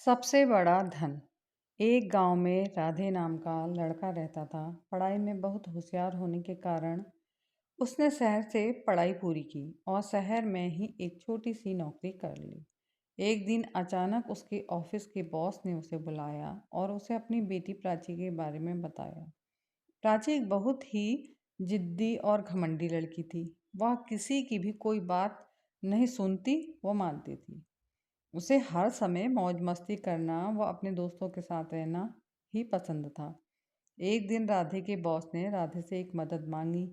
सबसे बड़ा धन। एक गांव में राधे नाम का लड़का रहता था। पढ़ाई में बहुत होशियार होने के कारण उसने शहर से पढ़ाई पूरी की और शहर में ही एक छोटी सी नौकरी कर ली। एक दिन अचानक उसके ऑफिस के बॉस ने उसे बुलाया और उसे अपनी बेटी प्राची के बारे में बताया। प्राची एक बहुत ही जिद्दी और घमंडी लड़की थी। वह किसी की भी कोई बात नहीं सुनती, वो मानती थी। उसे हर समय मौज मस्ती करना व अपने दोस्तों के साथ रहना ही पसंद था। एक दिन राधे के बॉस ने राधे से एक मदद मांगी,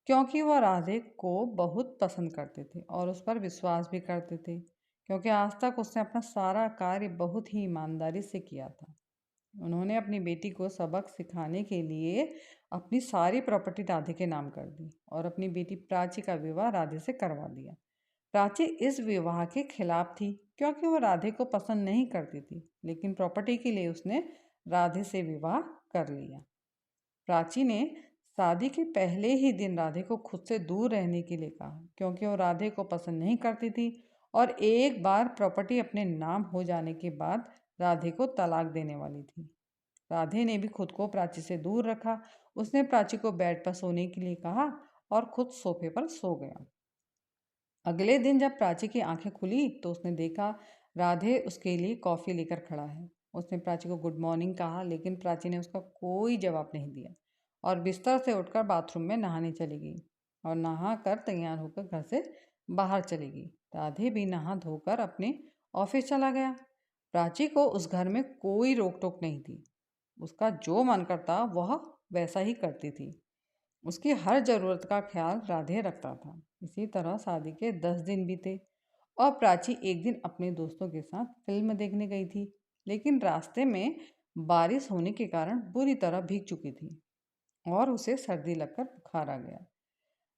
क्योंकि वह राधे को बहुत पसंद करते थे और उस पर विश्वास भी करते थे, क्योंकि आज तक उसने अपना सारा कार्य बहुत ही ईमानदारी से किया था। उन्होंने अपनी बेटी को सबक सिखाने के लिए अपनी सारी प्रॉपर्टी राधे के नाम कर दी और अपनी बेटी प्राची का विवाह राधे से करवा दिया। प्राची इस विवाह के खिलाफ थी, क्योंकि वो राधे को पसंद नहीं करती थी, लेकिन प्रॉपर्टी के लिए उसने राधे से विवाह कर लिया। प्राची ने शादी के पहले ही दिन राधे को खुद से दूर रहने के लिए कहा, क्योंकि वो राधे को पसंद नहीं करती थी और एक बार प्रॉपर्टी अपने नाम हो जाने के बाद राधे को तलाक देने वाली थी। राधे ने भी खुद को प्राची से दूर रखा। उसने प्राची को बेड पर सोने के लिए कहा और खुद सोफे पर सो गया। अगले दिन जब प्राची की आंखें खुली तो उसने देखा राधे उसके लिए कॉफ़ी लेकर खड़ा है। उसने प्राची को गुड मॉर्निंग कहा, लेकिन प्राची ने उसका कोई जवाब नहीं दिया और बिस्तर से उठकर बाथरूम में नहाने चली गई और नहा कर तैयार होकर घर से बाहर चली गई। राधे भी नहा धोकर अपने ऑफिस चला गया। प्राची को उस घर में कोई रोक टोक नहीं थी। उसका जो मन करता वह वैसा ही करती थी। उसकी हर ज़रूरत का ख्याल राधे रखता था। इसी तरह शादी के 10 दिन बीते और प्राची एक दिन अपने दोस्तों के साथ फिल्म देखने गई थी, लेकिन रास्ते में बारिश होने के कारण बुरी तरह भीग चुकी थी और उसे सर्दी लगकर बुखार आ गया।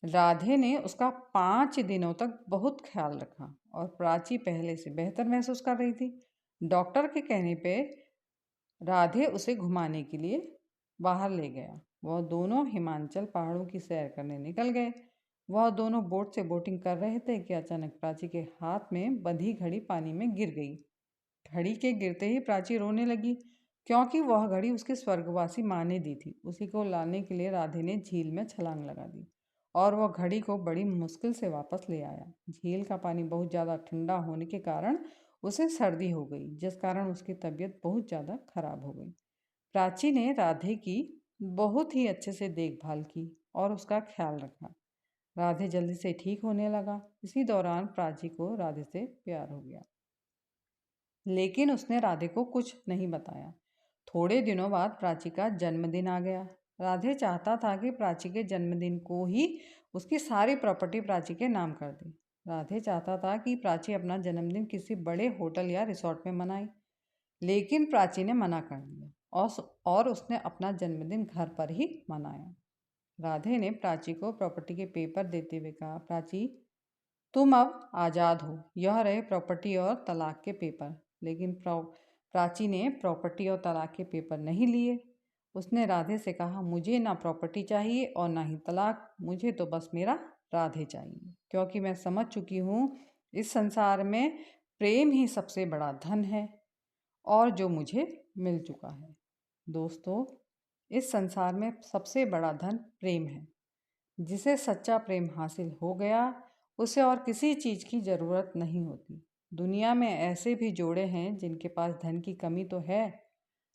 राधे ने उसका 5 दिनों तक बहुत ख्याल रखा और प्राची पहले से बेहतर महसूस कर रही थी। डॉक्टर के कहने पे राधे उसे घुमाने के लिए बाहर ले गया। वह दोनों हिमाचल पहाड़ों की सैर करने निकल गए। वह दोनों बोट से बोटिंग कर रहे थे कि अचानक प्राची के हाथ में बंधी घड़ी पानी में गिर गई। घड़ी के गिरते ही प्राची रोने लगी, क्योंकि वह घड़ी उसकी स्वर्गवासी माँ ने दी थी। उसी को लाने के लिए राधे ने झील में छलांग लगा दी और वह घड़ी को बड़ी मुश्किल से वापस ले आया। झील का पानी बहुत ज़्यादा ठंडा होने के कारण उसे सर्दी हो गई, जिस कारण उसकी तबीयत बहुत ज़्यादा खराब हो गई। प्राची ने राधे की बहुत ही अच्छे से देखभाल की और उसका ख्याल रखा। राधे जल्दी से ठीक होने लगा। इसी दौरान प्राची को राधे से प्यार हो गया, लेकिन उसने राधे को कुछ नहीं बताया। थोड़े दिनों बाद प्राची का जन्मदिन आ गया। राधे चाहता था कि प्राची के जन्मदिन को ही उसकी सारी प्रॉपर्टी प्राची के नाम कर दे। राधे चाहता था कि प्राची अपना जन्मदिन किसी बड़े होटल या रिसोर्ट में मनाए, लेकिन प्राची ने मना कर दिया और उसने अपना जन्मदिन घर पर ही मनाया। राधे ने प्राची को प्रॉपर्टी के पेपर देते हुए कहा, प्राची तुम अब आज़ाद हो। यह रहे प्रॉपर्टी और तलाक के पेपर। लेकिन प्राची ने प्रॉपर्टी और तलाक के पेपर नहीं लिए। उसने राधे से कहा, मुझे ना प्रॉपर्टी चाहिए और ना ही तलाक, मुझे तो बस मेरा राधे चाहिए, क्योंकि मैं समझ चुकी हूँ इस संसार में प्रेम ही सबसे बड़ा धन है और जो मुझे मिल चुका है। दोस्तों, इस संसार में सबसे बड़ा धन प्रेम है। जिसे सच्चा प्रेम हासिल हो गया, उसे और किसी चीज़ की ज़रूरत नहीं होती। दुनिया में ऐसे भी जोड़े हैं जिनके पास धन की कमी तो है,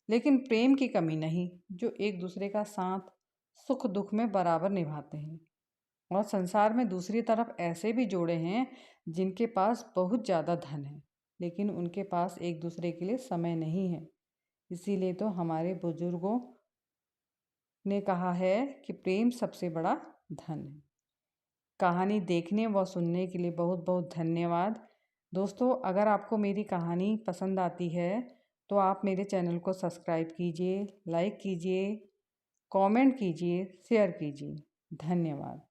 लेकिन प्रेम की कमी नहीं, जो एक दूसरे का साथ सुख दुख में बराबर निभाते हैं। और संसार में दूसरी तरफ ऐसे भी जोड़े हैं जिनके पास बहुत ज़्यादा धन है, लेकिन उनके पास एक दूसरे के लिए समय नहीं है। इसीलिए तो हमारे बुजुर्गों ने कहा है कि प्रेम सबसे बड़ा धन है। कहानी देखने व सुनने के लिए बहुत बहुत धन्यवाद। दोस्तों, अगर आपको मेरी कहानी पसंद आती है तो आप मेरे चैनल को सब्सक्राइब कीजिए, लाइक कीजिए, कमेंट कीजिए, शेयर कीजिए। धन्यवाद।